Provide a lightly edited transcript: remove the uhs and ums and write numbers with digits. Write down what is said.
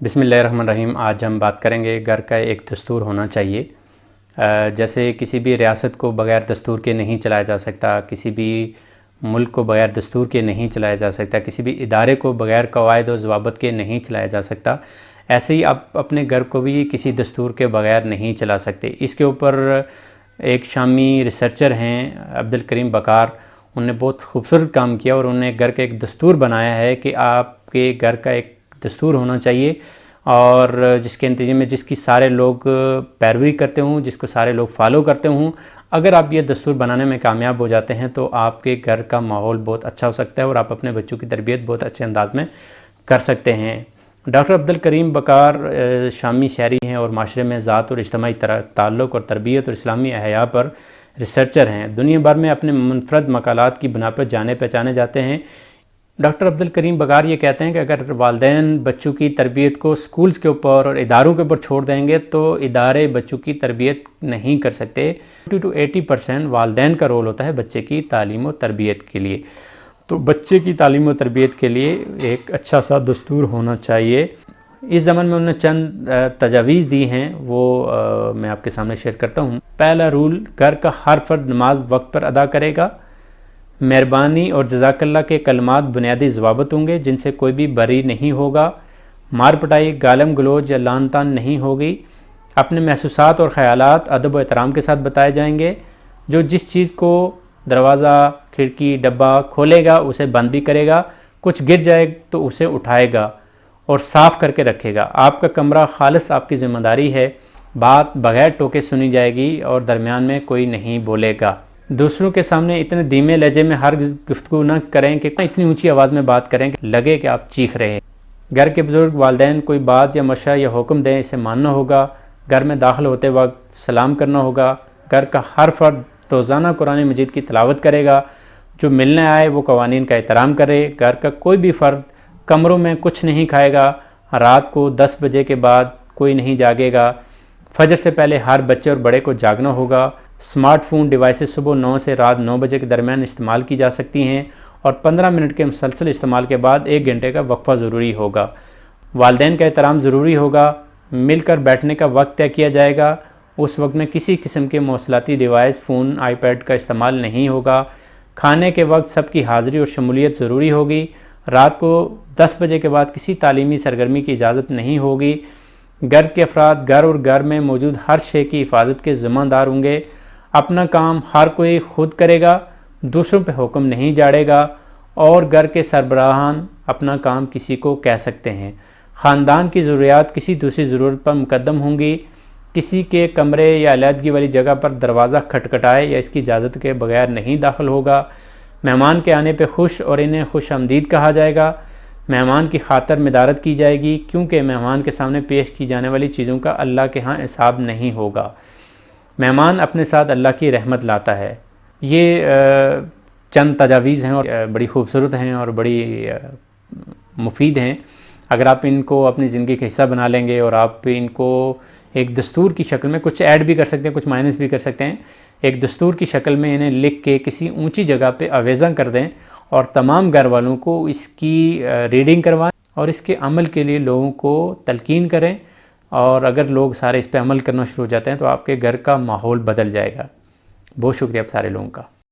बिस्मिल्लाहिर्रहमानिर्रहीम। आज हम बात करेंगे घर का एक दस्तूर होना चाहिए। जैसे किसी भी रियासत को बग़ैर दस्तूर के नहीं चलाया जा सकता, किसी भी मुल्क को बग़ैर दस्तूर के नहीं चलाया जा सकता, किसी भी इदारे को बग़ैर कवायद और ज़वाबत के नहीं चलाया जा सकता। ऐसे ही आप अपने घर को भी किसी दस्तूर के बग़ैर नहीं चला सकते। इसके ऊपर एक शामी रिसर्चर हैं अब्दुल करीम बकार, उन्होंने बहुत खूबसूरत काम किया और उन्होंने घर का एक दस्तूर बनाया है कि आपके घर का एक दस्तूर होना चाहिए और जिसके नतीजे में जिसकी सारे लोग पैरवी करते हों, जिसको सारे लोग फॉलो करते हों। अगर आप ये दस्तूर बनाने में कामयाब हो जाते हैं तो आपके घर का माहौल बहुत अच्छा हो सकता है और आप अपने बच्चों की तरबियत बहुत अच्छे अंदाज में कर सकते हैं। डॉक्टर अब्दुल करीम बकार शामी शहरी हैं और माशरे में ज़ात और इज्तिमाई ताल्लुक़ और तरबियत और इस्लामी अहया पर रिसर्चर हैं। दुनिया भर में अपने मुनफरद मकालात की बिना पर जाने पहचाने जाते हैं। डॉक्टर अब्दुल करीम बकार ये कहते हैं कि अगर वालिदैन बच्चों की तरबियत को स्कूल्स के ऊपर और इदारों के ऊपर छोड़ देंगे तो इदारे बच्चों की तरबियत नहीं कर सकते। 20 to 80% वालिदैन का रोल होता है बच्चे की तालीम और तरबियत के लिए। तो बच्चे की तालीम और तरबियत के लिए एक अच्छा सा दस्तूर होना चाहिए। इस ज़माने में उन्होंने चंद तजावीज़ दी हैं, वो मैं आपके सामने शेयर करता हूँ। पहला रूल, घर का हर फर्द नमाज वक्त पर अदा करेगा। मेहरबानी और जज़ाकल्लाह के कलमात बुनियादी ज़वाबत होंगे जिनसे कोई भी बरी नहीं होगा। मार पटाई, गालम गलोज या लान तान नहीं होगी। अपने महसूसात और ख़यालात अदब व एहतराम के साथ बताए जाएंगे। जो जिस चीज़ को दरवाज़ा, खिड़की, डब्बा खोलेगा उसे बंद भी करेगा। कुछ गिर जाए तो उसे उठाएगा और साफ़ करके रखेगा। आपका कमरा खालिस आपकी ज़िम्मेदारी है। बात बग़ैर टोके सुनी जाएगी और दरमियान में कोई नहीं बोलेगा। दूसरों के सामने इतने धीमे लहजे में हर गुफ्तगू न करें कि इतनी ऊंची आवाज़ में बात करें कि लगे कि आप चीख रहे हैं। घर के बुज़ुर्ग वालिदैन कोई बात या मशवरा या हुक्म दें, इसे मानना होगा। घर में दाखिल होते वक्त सलाम करना होगा। घर का हर फर्द रोज़ाना कुरान मजीद की तिलावत करेगा। जो मिलने आए वो कवानीन का एहतराम करे। घर का कोई भी फ़र्द कमरों में कुछ नहीं खाएगा। रात को 10 बजे के बाद कोई नहीं जागेगा। फजर से पहले हर बच्चे और बड़े को जागना होगा। स्मार्टफोन डिवाइसेस सुबह 9 से रात 9 बजे के दरमियान इस्तेमाल की जा सकती हैं और 15 मिनट के मुसलसल इस्तेमाल के बाद 1 घंटे का वक्फा ज़रूरी होगा। वालिदैन का एहतराम ज़रूरी होगा। मिलकर बैठने का वक्त तय किया जाएगा। उस वक्त में किसी किस्म के मौसलाती डिवाइस, फ़ोन, आईपैड का इस्तेमाल नहीं होगा। खाने के वक्त सबकी हाज़िरी और शमूलियत ज़रूरी होगी। रात को 10 बजे के बाद किसी तालीमी सरगर्मी की इजाज़त नहीं होगी। घर के अफराद घर और घर में मौजूद हर शे की हिफाजत के ज़िम्मेदार होंगे। अपना काम हर कोई खुद करेगा, दूसरों पे हुक्म नहीं झाड़ेगा और घर के सरबराहान अपना काम किसी को कह सकते हैं। ख़ानदान की ज़रूरियात किसी दूसरी ज़रूरत पर मुकद्दम होंगी। किसी के कमरे या अलहदगी वाली जगह पर दरवाज़ा खटखटाए या इसकी इजाज़त के बगैर नहीं दाखिल होगा। मेहमान के आने पर खुश और इन्हें खुश आमदीद कहा जाएगा। मेहमान की खातर मदारत की जाएगी क्योंकि मेहमान के सामने पेश की जाने वाली चीज़ों का अल्लाह के यहाँ हिसाब नहीं होगा। मेहमान अपने साथ अल्लाह की रहमत लाता है। ये चंद तजावीज़ हैं और बड़ी खूबसूरत हैं और बड़ी मुफीद हैं। अगर आप इनको अपनी ज़िंदगी का हिस्सा बना लेंगे और आप इनको एक दस्तूर की शक्ल में कुछ ऐड भी कर सकते हैं, कुछ माइनस भी कर सकते हैं, एक दस्तूर की शक्ल में इन्हें लिख के किसी ऊंची जगह पे आवेज़ा कर दें और तमाम घर वालों को इसकी रीडिंग करवाएं और इसके अमल के लिए लोगों को तलकीन करें। और अगर लोग सारे इस पे अमल करना शुरू हो जाते हैं तो आपके घर का माहौल बदल जाएगा। बहुत शुक्रिया आप सारे लोगों का।